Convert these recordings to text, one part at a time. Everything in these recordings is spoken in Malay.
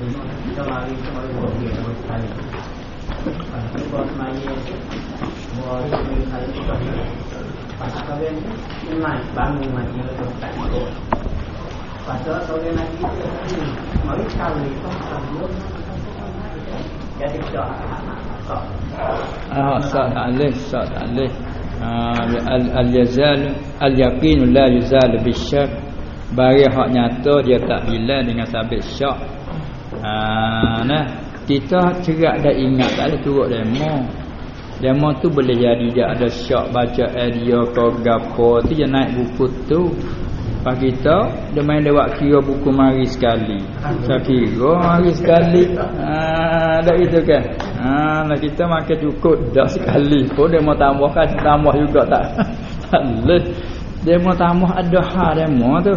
Kita mari buat dia sama sekali. Kalau buat semaya buat sekali pasal kalian naik bangun mati itu tak ikut. Pasal kalian lagi mari sekali itu sebelum jadi dah. Sa'alih. Al-yazal al-yaqin la yuzal bisyak. Bari hak nyata dia tak hilang dengan sabit syak. Nah, kita cerak dah ingat tak ada turut demo tu boleh jadi dia ada syak baca dia ke gapo tu dia naik buku tu. Pak kita dia main lewat kira buku mari sekali. Saya kira mari sekali. Dah itu kan. Nah kita makan cukup dah sekali pun dia mau tambahkan tambah juga tak. Tak boleh. Dia mau tambah ada hal demo tu.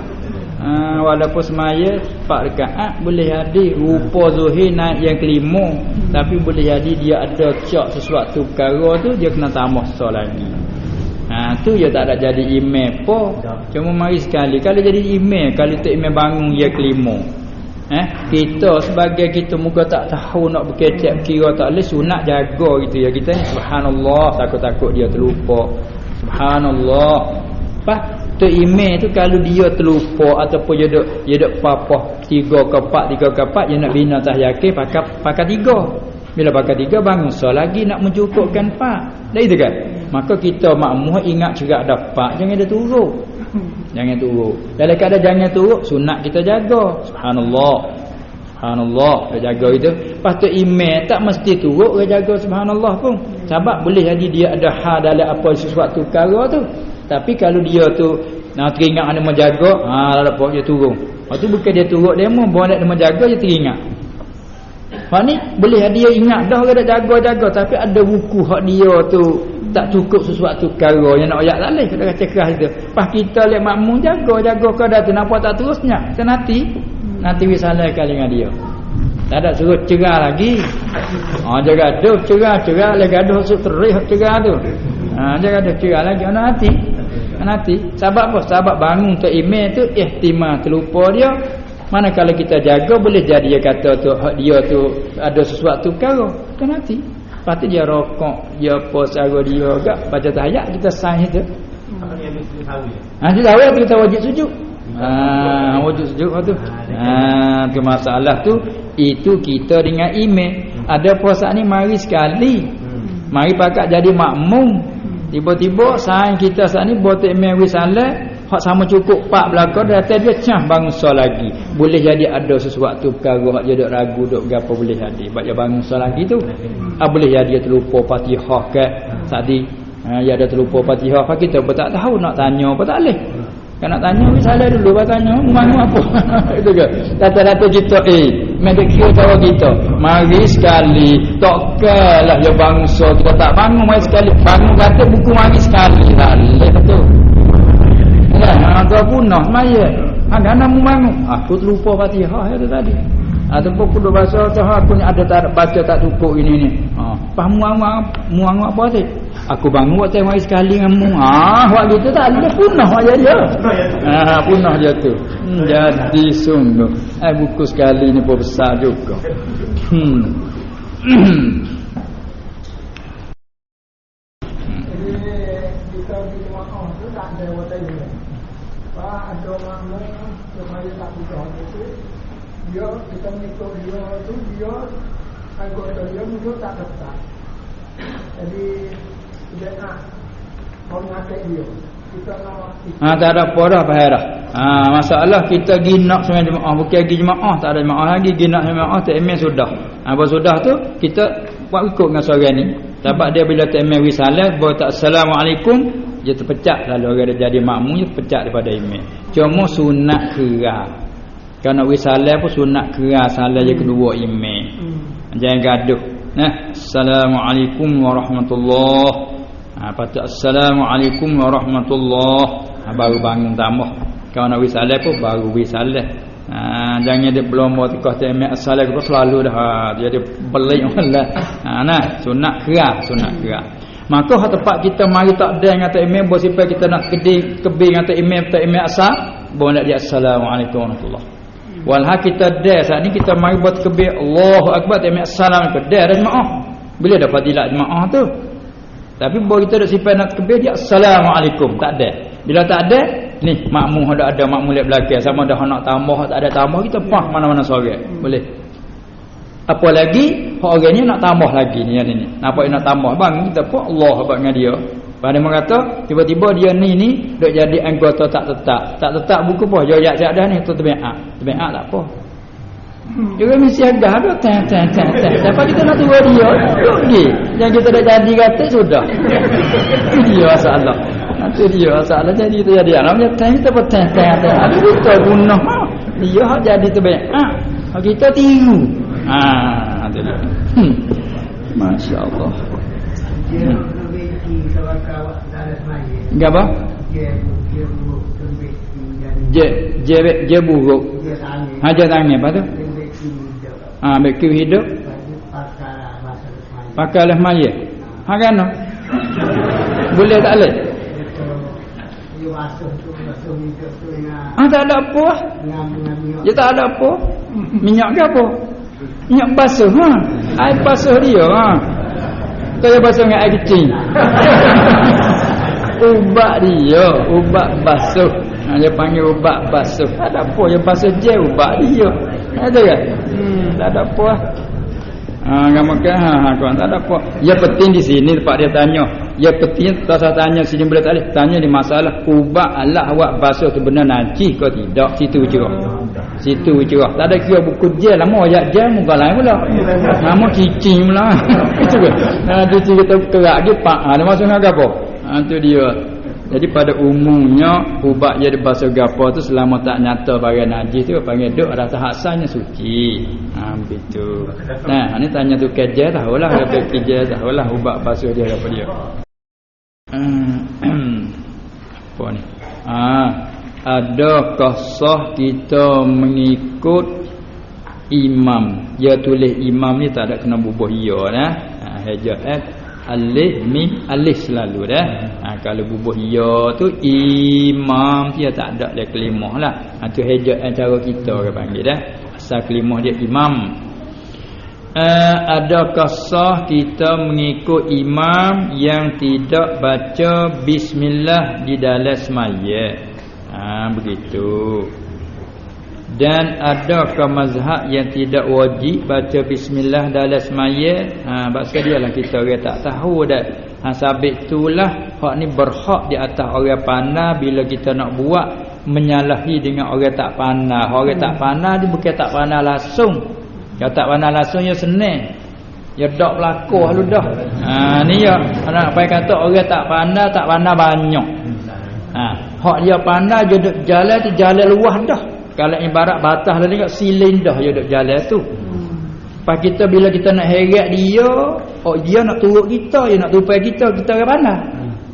Walaupun semaya 4 rakaat boleh jadi rupa zuhir naik yang kelima, tapi boleh jadi dia ada cak sesuatu perkara tu dia kena tambah solat lagi. Tu dia tak ada jadi imam apa. Cuma mari sekali. Kalau jadi imam, kalau tak imam bangun dia kelima. Kita sebagai kita muka tak tahu nak berkecek kira tak boleh sunat jaga gitu ya. Kita ni subhanallah takut-takut dia terlupa. Subhanallah. Pas tu imam tu kalau dia terlupa ataupun dia dok papah 3 ke 4 dia nak bina tahiyakin pakai 3. Bila pakai 3 bangun solat lagi nak mencukupkan 4. Dah itu kan? Maka kita makmuh ingat cerak dapat jangan dia turut. Jangan turut. Dalam keadaan jangan turut sunat kita jaga. Subhanallah. Dia jaga itu. Lepas tu imam tak mesti turut dia jaga subhanallah pun. Sebab boleh jadi dia ada hal dalam apa sesuatu perkara tu. Tapi kalau dia tu nak teringat ada menjaga, apa dia turun. Lepas tu bukan dia turut demo, bawa nak dia menjaga dia teringat. Hak ni boleh dia ingat dah dia dah jaga tapi ada buku hak dia tu tak cukup sesuatu perkara yang nak ayat tak leh kata keras itu. Pas kita lihat makmum jaga keadaan tu nampak tak terusnya. Kita nanti wisalah kali dengan dia. Tak ada suruh cerah lagi. Jaga gaduh cerah lagi gaduh masuk terih cerah tu. Jaga gaduh cerah lagi nanti. Sebab apa? Sebab bangun tu imam tu ihtimal terlupa dia. Mana kalau kita jaga boleh jadi dia kata tu dia tu ada sesuatu perkara. Kita nanti. Lepas tu dia rokok, dia apa cara dia agak baca tahiyat kita sahih tu. Dia tahu kita wajib sujud. Wajib sujud tu. Tu masalah tu itu kita dengan imam. Ada perasaan ni mari sekali. Mari pakat jadi makmum. Tiba-tiba saing kita saat ni buat imam risalah hak sama cukup 4 belakang datang dia cah bangun solat lagi. Boleh jadi ada sesuatu perkara hak dia dok ragu dok gapo boleh jadi. Sebab dia bangun solat lagi tu. Boleh jadi dia terlupa Fatihah ke tadi. Dia ada terlupa Fatihah. Apa kita pun tak tahu nak tanya apa tak leh. Kan nak tanya risalah dulu baru tanya mana apa. Itu ke. Data-data kita mereka kira tahu kita. Mari sekali takkanlah dia bangsa kita tak bangun mari sekali. Bangun kata buku mari sekali. Tak leh betul. Kau punah maya. Ada nama bangun. Aku terlupa Fatihah itu tadi. Ataupun aku dah bahasa aku ni ada tak baca tak cukup ini ni. Faham muang apa tu? Aku bangun waktu mari sekali dengan mu. Waktu itu tak ada punah aja dia. Punah dia tu. Jadi sungguh. Buku sekali ni pun besar juga. Ada makna supaya tak berdoa itu dia kita mengikut dia tu dia anggota dia mungkin tak tetap. Jadi dia nak mengangkat dia kita nak tak ada apa dah faham dah. Masalah kita ginak semua jemaah bukan lagi jemaah tak ada jemaah lagi ginak jemaah tak emen sudah. Apa sudah tu kita buat ikut dengan seorang ni. Sebab dia bila tak emen risalah buat tak assalamualaikum dia terpecah lalu orang dia jadi makmum dia terpecah daripada imam. Cuma sunat keras. Kalau wisalah pun sunat keras salah je kedua imam. Jangan gaduh. Assalamualaikum warahmatullahi. Patut assalamualaikum warahmatullahi. Baru bangun tambah. Kalau nak wisalah pun baru wisalah. Jangan dia belum buat tikah imam assalamualaikum selalu dah dia belik malah. Sunat keras. Maka hak tempat kita mari tak ada dengan tak imam bersifat kita nak kebing dengan tak imam asal boleh nak dia assalamualaikum warahmatullahi. Walha kita dah saat ni kita mari buat takbir Allahu akbar tamat salam ke dah jemaah. Bila dah fadilat jemaah tu. Tapi baru kita dak simpan nak takbir dia assalamualaikum tak ada. Bila tak ada ni makmum ada makmum lek belakang sama dah nak tambah tak ada tambah kita pah mana-mana sorak. Boleh. Apa lagi hak orang ni nak tambah lagi ni yang ni. Nampak nak tambah bang kita pun Allah abang dengan dia. Pada mengata tiba-tiba dia ni dok jadi anggota tak tetap buku apa joyak cak dah ni tu tabiat tak apa. Juga mesti agak ada tan. Siapa kita nak tua dia duk pergi. Yang kita dah jadi kata sudah. Dia masalah. Nanti dia masalah jadi tu jadi namanya tan kita petang. Ada kita guna. Dia hak jadi tabiat. Kita tiru. Ada dia. Masya-Allah. Enggak apa? Dia buruk. Hajar tangan apa tu? Bekir hidup. Pakailah mayat. Kan no? Boleh tak boleh? Tak ada apa. Dia tak ada apa. Minyak ke apa? Minyak basuh air basuh dia Kaya basuh dengan air kecil. Ubat dia, ubat basuh. Dia panggil ubat basuh. Tak ada apa, dia basuh je ubat dia. Ada kan? Tak ada apa. Ngamakan kawan tak ada apa. Yang penting di sini tempat dia tanya. Yang penting tak usah tanya sini boleh tak boleh. Tanya di masalah ubat Allah awak basuh tu benar najis ke tidak. Situ cerah. Tak ada kira buku je lama ayat je muka lain pula. Nama cicing pula. Itu ke? Dia cerita kerak dia pak. Dia masuk dengan apa? Itu dia. Jadi pada umumnya ubat jadi basuh gapo tu selama tak nyata barang najis tu panggil duk rasa hasannya suci. Begitu. Nah, ni tanya tu kerja tahulah apa kerja tahulah ubat basuh dia apa dia. Apa ni? Adakah sah kita mengikut imam? Dia tulis imam ni tak ada kena bubuh ya dah. Hajat alif mim alif selalu dah. Kalau bubuh ya tu imam dia tak ada le kelimah lah. Tu hajat cara kita orang panggil dah. Asal kelimah dia imam. Adakah sah kita mengikut imam yang tidak baca bismillah di dalam sembahyang? Begitu. Dan adakah mazhab yang tidak wajib baca bismillah dalam sembahyang? Bahasa dia lah kita orang tak tahu dah. Sabit itulah hak ni berhak di atas orang pandai bila kita nak buat menyalahi dengan orang tak pandai. Orang tak pandai dia bukan tak pandai langsung. Kalau tak pandai langsung ya senang. Ya dak berlaku lu dah. Ni ya nak pai kata orang tak pandai banyak. Hak dia pandai je duk jalan tu jalan luas dah. Kalau ibarat batas dia dekat silin dah je duk jalan tu. Pas kita bila kita nak heret dia, dia nak turut kita, dia nak tupai kita orang pandai.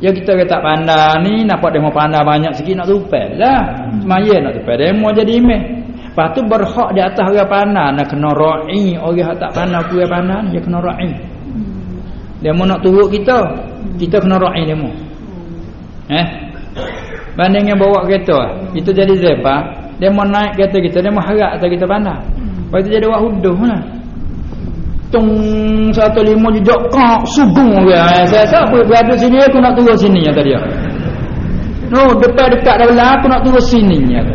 Ya kita orang tak pandai ni nampak demo pandai banyak sikit nak tupai lah. Semaya nak tupai demo jadi imam. Lepas tu berhak di atas orang pandai nak kena ra'i orang tak pandai orang pandai dia kena ra'i. Demo nak turut kita kena ra'i demo. Banding yang bawa kereta kita jadi zepa, dia mau naik kereta kita, dia mau harap atas kita pandai. Lepas tu jadi buat huduh lah. Tung 15 jejak kak sugung dia. Saya berada sini aku nak turun sini kata dia. No, dekat dah belah aku nak turun sini kata.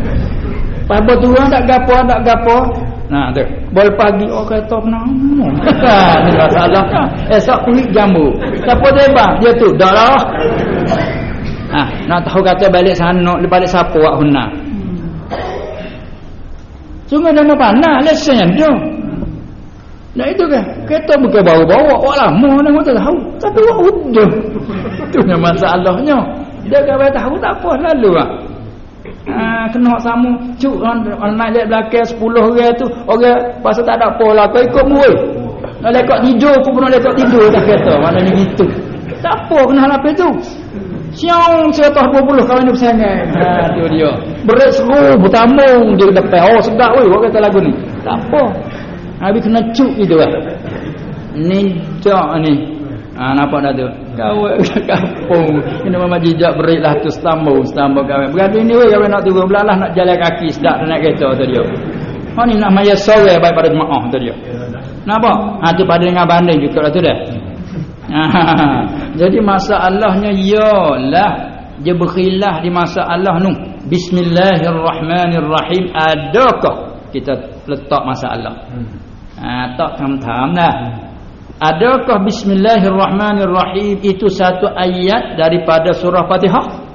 Pas turun tak gapo. Nah tu. Boleh pagi kereta penang. Ni masalah. Esok pergi jambu. Siapa tebak dia tu? Dak lah. Nak tahu kata balik sana, balik siapa wak huna. Cuma dah nak pandai lesen dia. Nah itu kan, kereta bukan bawa-bawa, awak lama nak tak tahu. Tapi awak udah. Itu yang masalahnya. Dia kalau tahu tak apa lalu kena sama cuk orang naik belakang 10 orang tu, orang pasal tak ada apa lah, kau ikut muai. Nak lekak tidur pun pernah lekak tidur tak kereta, maknanya gitu. Tak apa kena hal apa tu. Siang 120 kawan ni bersangai. Tu dia. Berat seru bertamung dia depan. Sedap weh orang kata lagu ni. Tak apa. Habis kena cuk gitu lah. Ni cak ni. Nampak dah tu. Kawat kampung. Ini memang jejak berit lah tu. Setambung kawan. Berada ni weh kawan nak turun belalah nak jalan kaki sedap naik kereta tu dia. Hak ni nak maya sore baik pada jemaah tu dia. Nampak? Tu pada dengan banding juga lah tu dah. Jadi masalahnya ialah dia berkhilaf di masalah nu. Bismillahirrahmanirrahim, adakah kita letak masalah? Tak tham-tham dah. Adakah Bismillahirrahmanirrahim itu satu ayat daripada surah Fatihah?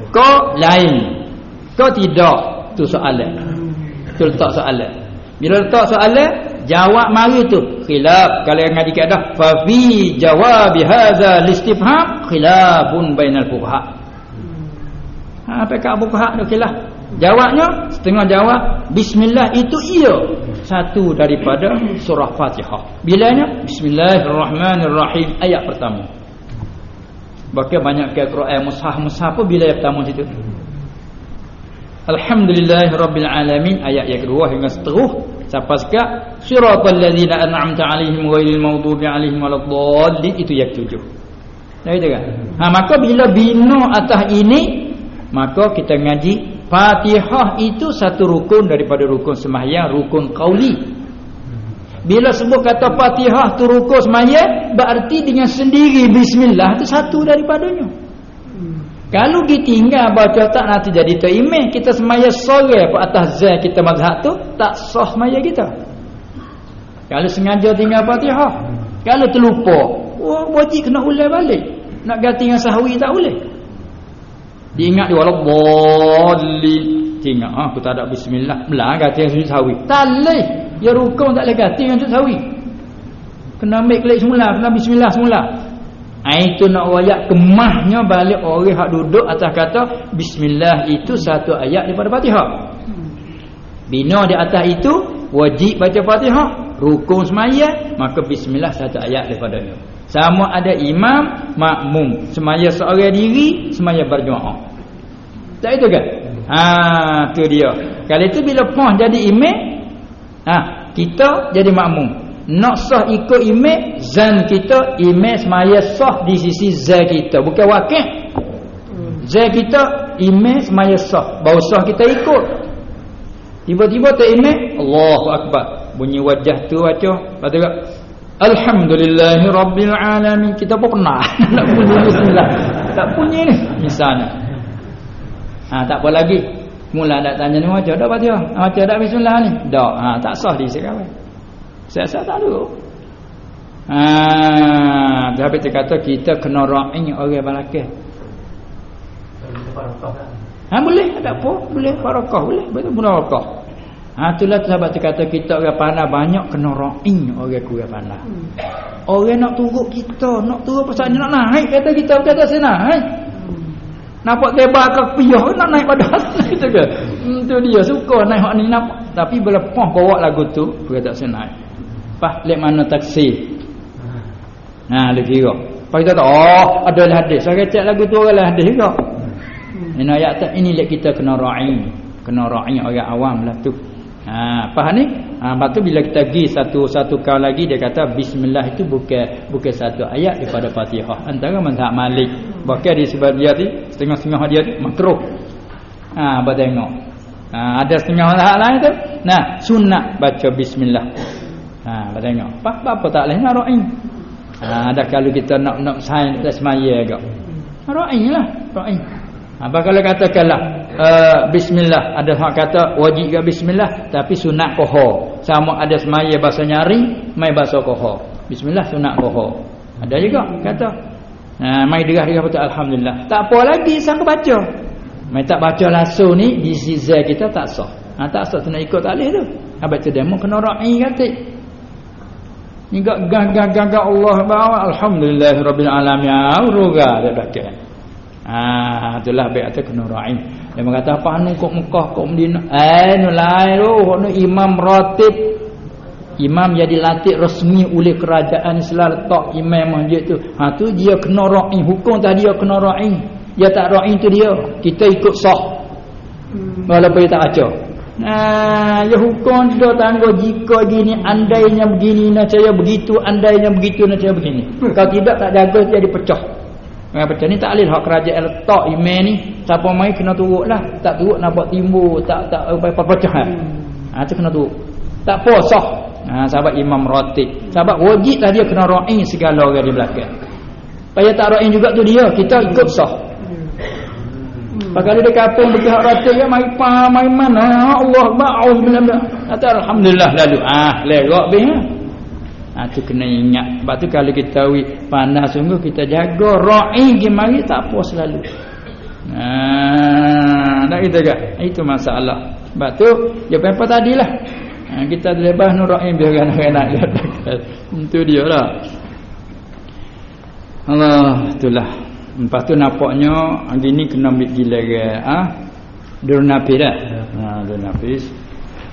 Kau lain? Kau tidak? Tu soalan. Tu letak soalan. Bila letak soalan, jawab mari tu khilaf. Kalau yang ngaji kaedah, fa fi jawabi hadza listifham khilafun bainal fuqaha. Apa fuqaha tu khilaf? Jawabnya setengah jawab bismillah itu ia satu daripada surah Fatihah. Bilanya Bismillahirrahmanirrahim ayat pertama. Bahkan banyak Quran mushaf pun bila ayat pertama situ. Alhamdulillahirabbil alamin ayat yang kedua hingga seterus sampai sekat siratal ladzina an'amta 'alaihim ghairil maghdubi 'alaihim waladdallin itu yang ketujuh. Dah itu kan? Maka bila bina atas ini maka kita ngaji Fatihah itu satu rukun daripada rukun sembahyang, rukun qauli. Bila sebut kata Fatihah tu rukun sembahyang, berarti dengan sendiri bismillah itu satu daripadanya. Kalau ditinggal baca tak nanti jadi terimeh, kita sembahyang sore ke atas zat kita mazhab tu tak sah sembahyang kita. Kalau sengaja tinggal Fatihah, kalau terlupa, wajib kena ulang balik. Nak ganti dengan sahwi tak boleh. Diingat dia waladdallin. Ingat aku tak ada bismillah. Belah ganti dengan sujud sahwi. Tak boleh. Ya rukun tak boleh ganti dengan sujud sahwi. Kena ambil klik semula, kena bismillah semula. Itu nak wayak kemahnya balik orang hak duduk atas kata bismillah itu satu ayat daripada Fatihah. Bina di atas itu wajib baca Fatihah, rukun sembahyang, maka bismillah satu ayat daripadanya. Sama ada imam, makmum, sembahyang seorang diri, sembahyang berjemaah. Tak itu kan? Tu dia. Kalau itu bila pah jadi imam, kita jadi makmum. Nak sah ikut imam, zan kita imam sembahyang sah di sisi zan kita, bukan wakil. Zan kita imam sembahyang sah, baru sah kita ikut. Tiba-tiba tak imam, Allahu akbar. Bunyi wajah tu baca, lepas tu Alhamdulillahirabbil alamin. Kita pun pernah nak bunyi bismillah. Tak bunyi ni misalnya. Tak apa lagi. Mula nak tanya ni macam dak Fatihah. Macam dak bismillah ni. Dak. Tak sah di sekarang. Saya tak ada. Tapi dia kata kita kena ra'i orang belakang. Boleh, tak apa. Boleh barakah, boleh. Betul barakah. Itulah sahabat kata kita orang panah banyak kena ra'i orang kurang panah. Orang nak turut kita, nak turut pasal nak naik kata kita kata saya naik. Nampak tebal ke piyah nak naik pada kita ke. Itu dia suka naik hak ni nampak. Tapi bila pah bawa lagu tu, dia tak saya naik. Pas lek mana taksi. Lagi kira. Pas kita ada hadis. Saya cek lagu tu orang hadis juga. Ini ayat ini lek kita kena ra'i. Kena ra'i orang awam lah tu. Faham ni? Lepas tu bila kita pergi satu kau lagi dia kata bismillah itu bukan satu ayat daripada Fatihah. Antara mazhab Malik. Bahkan di sebab dia ni setengah-setengah dia ni makruh. Apa tengok. Ada setengah mazhab lain tu. Sunat baca bismillah. Apa tengok. Apa tak boleh nak ra'i. Ada kalau kita nak sign kita semaya agak. Ra'i lah, ra'i. Apa kalau katakanlah bismillah, ada hak kata wajib ke bismillah tapi sunat qoha. Sama ada semaya bahasa nyaring, mai bahasa qoha. Bismillah sunat qoha. Ada juga kata. Mai derah betul alhamdulillah. Tak apa lagi sang baca. Mai tak baca langsung ni di sisi kita tak sah. Tak sah tu nak ikut tak boleh tu. Abang tu demo kena ra'i kata. Ni gagak Allah bawa alhamdulillahirabbil alamin. Roga dia baca. Itulah baik atas kena ra'i. Dia mengata apa anu kok Mekah kok Madinah. Nu lain tu, nu imam ratib. Imam jadi latih resmi oleh kerajaan Islam letak imam masjid tu. Tu dia kena ra'i, hukum tadi dia kena ra'i. Dia tak ra'i tu dia. Kita ikut sah. Walaupun dia tak baca. Ya hukum dia tangguh jika gini andainya begini nacaya begitu, andainya begitu nacaya begini. Kalau tidak tak jaga jadi pecah. Macam ni tak boleh hak kerajaan letak imam ni siapa mai kena turutlah, tak turut nampak timbul tak apa pecah. Tu kena tu. Tak apa sah. Sahabat imam ratib. Sahabat wajib lah dia kena ra'i segala orang di belakang. Payah tak ra'i juga tu dia, kita ikut sah. Kalau dia kampung pergi hak ratib kan mari mana Allah ba'uz billah. Kata alhamdulillah lalu. Lerak bih. Tu kena ingat. Sebab tu kalau kita panas sungguh kita jaga ra'i pergi mari tak apa selalu. Tak gitu ke? Itu masalah. Sebab tu dia apa tadilah. Kita lebah nuraim biar orang nak lihat. Itu dia lah. Allah itulah. Lepas tu nampaknya hari ni kena ambil gila dur napis dah. Dur napis.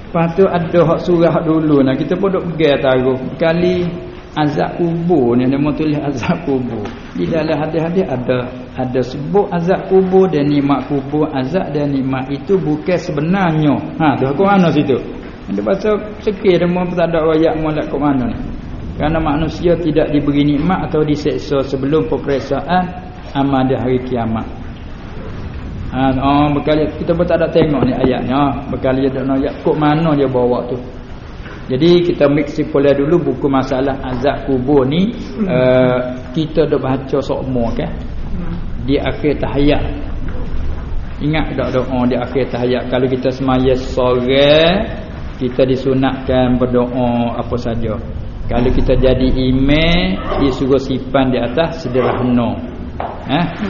Lepas tu ada hak surah dulu nah kita pun duk pegang taruh. Kali azab kubur ni dia mau tulis azab kubur. Di dalam hadis-hadis ada sebut azab kubur dan nikmat kubur. Azab dan nikmat itu bukan sebenarnya. Tu aku mana situ? Dia baca sekir dia mau tak ada ayat molek kat mana ni. Kerana manusia tidak diberi nikmat atau diseksa sebelum peperiksaan amal di hari kiamat. Berkali kita pun tak ada tengok ni ayatnya. Berkali ada ayat kok mana dia bawa tu. Jadi kita ambil kesimpulan dulu buku masalah azab kubur ni kita dah baca semua kan. Di akhir tahiyat. Ingat tak doa di akhir tahiyat kalau kita semaya sore kita disunatkan berdoa apa saja. Kalau kita jadi imam disuruh simpan di atas sederhana.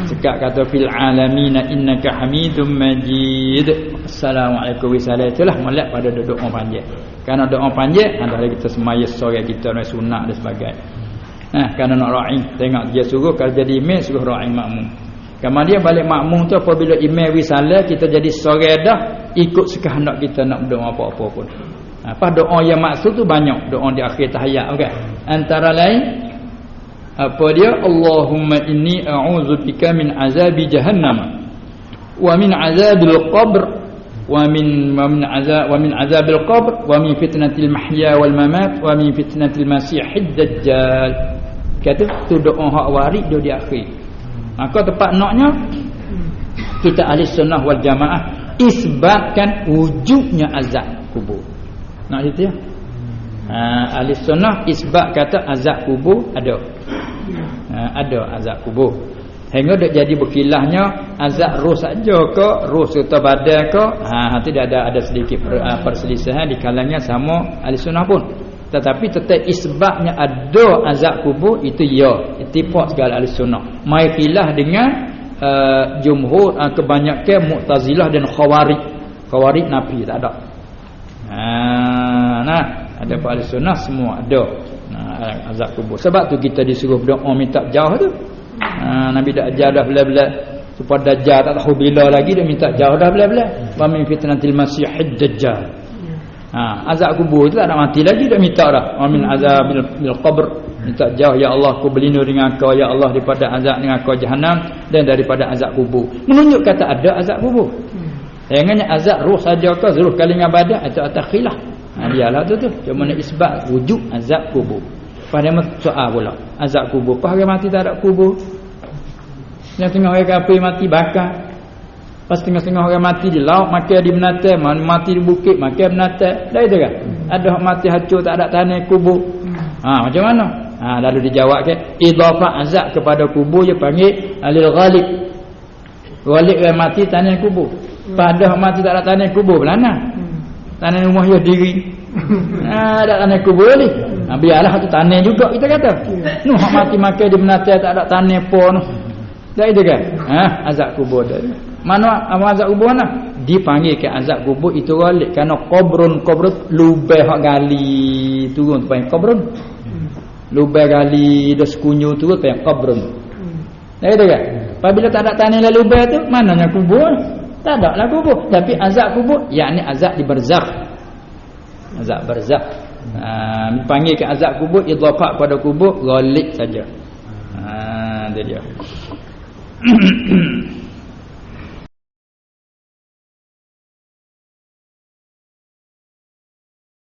Cakap kata fil alamin innaka hamidum majid. Assalamualaikum wasallam itulah molek pada doa panjang. Kerana doa panjang adalah kita semaya sore kita nak sunat dan sebagainya. Kerana nak ra'i tengok dia suruh kalau jadi imam suruh ra'i makmum. Kemudian balik makmum tu apabila imam wisalah kita jadi sore dah ikut sekehendak kita nak berdoa apa-apa pun. Apa doa yang maksud tu banyak doa di akhir tahiyat okey. Antara lain apa dia Allahumma inni a'udzubika min azabi jahannam wa min azabil qabr wa min azabil qabr wa min fitnatil mahya wal mamat wa min fitnatil masiihid dajjal. Kata tu doa hak warid dia di akhir. Maka tepat naknya kita ahli sunnah wal jamaah isbatkan wujudnya azab kubur. Nak cerita ya? Ahli sunnah isbat kata azab kubur ada. Ada azab kubur. Hingga dak jadi berkilahnya azab roh saja ke roh serta badan ke tidak ada sedikit perselisihan di kalangan sama ahli sunnah pun. Tetapi tetap isbatnya ada azab kubur itu ya ittifaq segala ahli sunnah. Mai khilah dengan jumhur kebanyakan Mu'tazilah dan Khawarij. Khawarij nafi tak ada. Ada ahli sunnah semua ada azab kubur. Sebab tu kita disuruh berdoa minta jauh tu. Nabi dah ajar dah belah-belah supaya dajjal tak tahu bila lagi dia minta jauh dah belah-belah. Wa min fitnatil masiihid dajjal. Azab kubur tu tak nak mati lagi dah minta dah. Wa min azabil qabr minta jauh ya Allah aku berlindung dengan kau ya Allah daripada azab dengan kau jahanam dan daripada azab kubur. Menunjuk kata ada azab kubur. Jangannya azab roh saja ke seluruh kali dengan badan atau atas khilaf. Dialah tu cuma nak isbat wujud azab kubur. Pada soal pula azab kubur. Apa orang mati tak ada kubur? Yang tengah orang kafir mati bakar. Pas tengah-tengah orang mati di laut makan di binatang, mati di bukit makan binatang. Dah itu kan? Ada orang mati hancur tak ada tanah kubur. Macam mana? Lalu dijawab ke idafah azab kepada kubur dia panggil alil ghalib. Ghalib orang mati tanah kubur. Pada mati tak ada tanah kubur belana. Tanah rumah dia diri. Ada tanah kubur ni. Biarlah tu tanah juga kita kata. Nuh hak mati makan di binatang tak ada tanah pun. Dah itu kan? Azab kubur dah. Mana azab kubur mana? Dipanggil ke azab kubur itu ghalib kerana qabrun lubang hak gali turun tu panggil qabrun. Lubang gali dah sekunyu turun panggil qabrun. Dah itu kan? Apabila tak ada tanah dalam lubang tu mananya kubur? Tak ada lah kubur. Tapi azab kubur yakni azab di barzakh. Azab barzakh. Dipanggil ke azab kubur idafah pada kubur ghalib saja. Dia